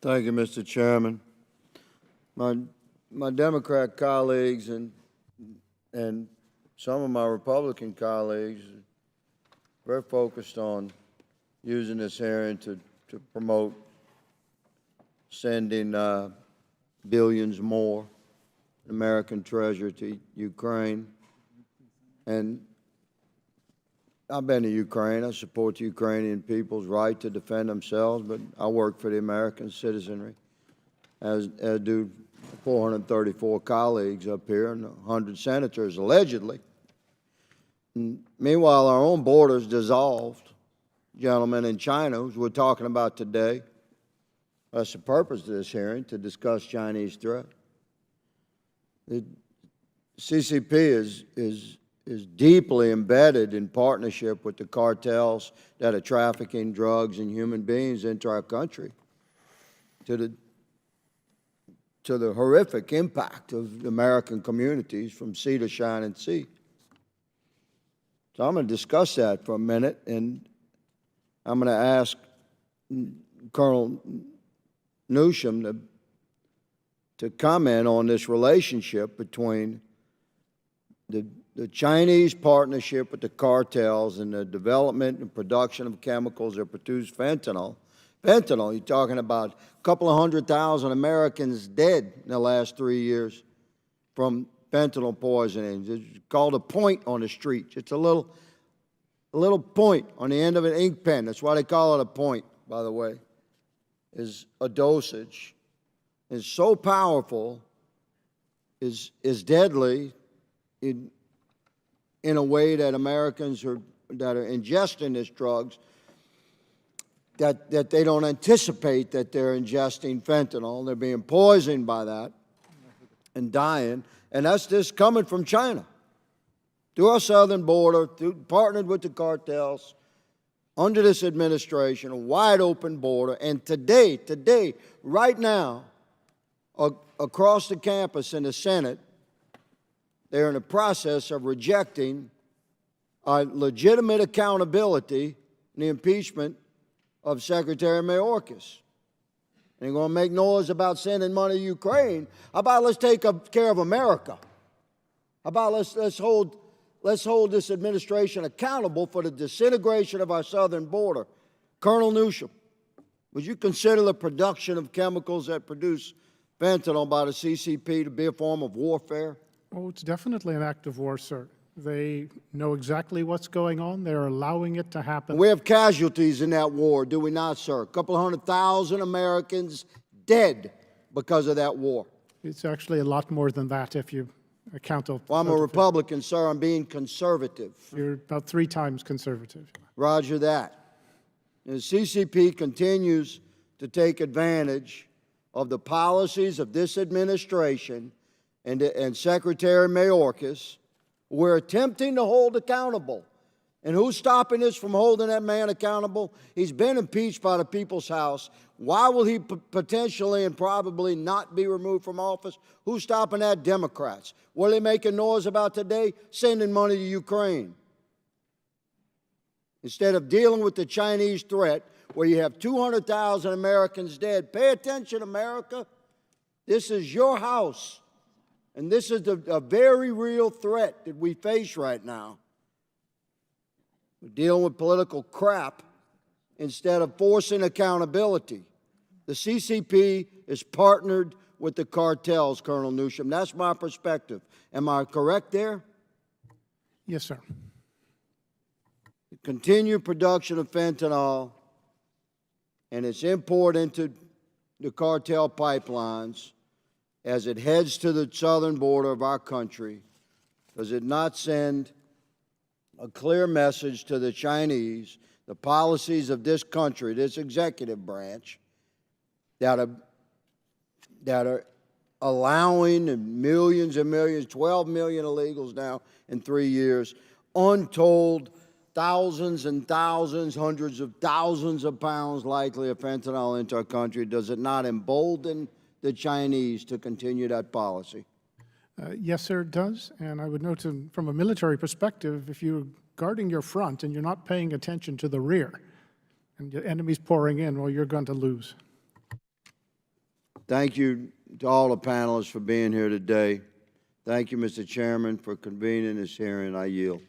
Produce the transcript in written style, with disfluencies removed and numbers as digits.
Thank you, Mr. Chairman. My Democrat colleagues and some of my Republican colleagues are very focused on using this hearing to promote sending billions more American treasure to Ukraine. And I've been to Ukraine. I support the Ukrainian people's right to defend themselves, but I work for the American citizenry, as do 434 colleagues up here and 100 senators, allegedly. And meanwhile, our own borders dissolved, gentlemen, in China, as we're talking about today. That's the purpose of this hearing, to discuss Chinese threat. The CCP is deeply embedded in partnership with the cartels that are trafficking drugs and human beings into our country, to the horrific impact of American communities from sea to shining sea. So I'm going to discuss that for a minute, and I'm going to ask Colonel Newsham to comment on this relationship between the Chinese partnership with the cartels and the development and production of chemicals that produce fentanyl. Fentanyl, you're talking about a couple of 100,000 Americans dead in the last 3 years from fentanyl poisoning. It's called a point on the street. It's a little point on the end of an ink pen. That's why they call it a point, by the way, is a dosage. It's so powerful, is deadly in a way that Americans that are ingesting these drugs, that they don't anticipate that they're ingesting fentanyl. They're being poisoned by that and dying. And that's just coming from China. Through our southern border, partnered with the cartels, under this administration, a wide open border. And today, right now, across the campus in the Senate, they're in the process of rejecting legitimate accountability in the impeachment of Secretary Mayorkas. They're going to make noise about sending money to Ukraine. How about let's take care of America? How about let's hold this administration accountable for the disintegration of our southern border? Colonel Newsham, would you consider the production of chemicals that produce fentanyl by the CCP to be a form of warfare? Oh, it's definitely an act of war, sir. They know exactly what's going on. They're allowing it to happen. We have casualties in that war, do we not, sir? A couple of 100,000 Americans dead because of that war. It's actually a lot more than that if you account of... Well, I'm a Republican, sir. I'm being conservative. You're about 3 times conservative. Roger that. And the CCP continues to take advantage of the policies of this administration and Secretary Mayorkas. We're attempting to hold accountable. And who's stopping us from holding that man accountable? He's been impeached by the People's House. Why will he potentially and probably not be removed from office? Who's stopping that? Democrats. What are they making noise about today? Sending money to Ukraine. Instead of dealing with the Chinese threat, where you have 200,000 Americans dead. Pay attention, America. This is your house. And this is a very real threat that we face right now. We're dealing with political crap instead of forcing accountability. The CCP is partnered with the cartels, Colonel Newsham. That's my perspective. Am I correct there? Yes, sir. The continued production of fentanyl and its import into the cartel pipelines as it heads to the southern border of our country, does it not send a clear message to the Chinese, the policies of this country, this executive branch, that are allowing millions and millions, 12 million illegals now in 3 years, untold thousands and thousands, hundreds of thousands of pounds likely of fentanyl into our country? Does it not embolden the Chinese to continue that policy? Yes, sir, it does. And I would note from a military perspective, if you're guarding your front and you're not paying attention to the rear, and the enemy's pouring in, well, you're going to lose. Thank you to all the panelists for being here today. Thank you, Mr. Chairman, for convening this hearing. I yield.